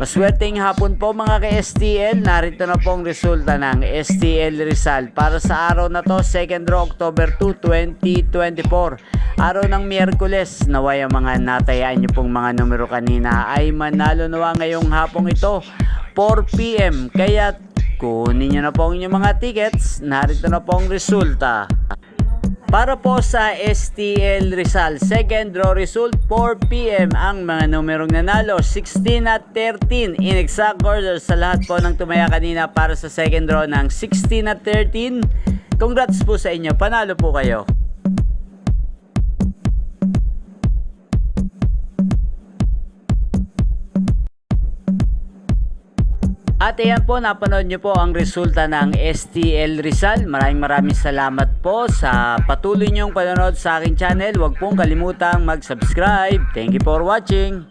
Maswerteng hapon po mga ka-STL, narito na pong resulta ng STL Rizal para sa araw na to, 2nd draw October 2, 2024. Araw ng Miyerkules, naway ang mga natayaan nyo pong mga numero kanina ay manalo nawa ngayong hapong ito, 4 PM. Kaya kunin nyo na po ang inyong mga tickets, narito na pong resulta. Para po sa STL Rizal, 2nd draw result, 4 PM ang mga numerong nanalo, 16 at 13 in exact order sa lahat po ng tumaya kanina para sa 2nd draw ng 16 at 13. Congrats po sa inyo, panalo po kayo. At ayan po, napanood nyo po ang resulta ng STL Rizal. Maraming salamat po sa patuloy nyong panonood sa aking channel. Huwag pong kalimutang mag-subscribe. Thank you for watching.